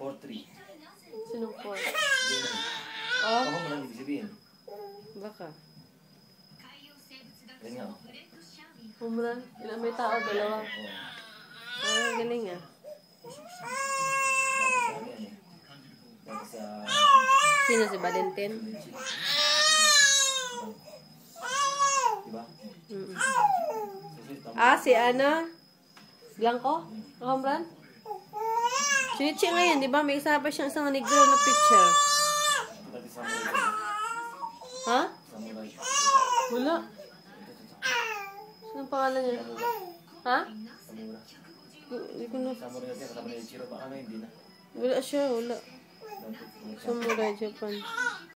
4-3. Sinong 4? Oh? Ako mo lang ibig sabihin. Baka. Yan nga. Home run? Ilang may tao? 2? Galing ah. Dati sa... Sino si Valentin? Diba? Si ano? Blanco? Home run? Chinichi ngayon, di ba? May isa pa siyang isang negro na picture. Dati samurai. Ha? Samurai. Wala. Anong pangalan niya? Ha? Samura. Hindi ko na... Samurai kasi kasama ni Ichiro. Baka na hindi na. Wala siya, wala. Dati, Samurai Japan.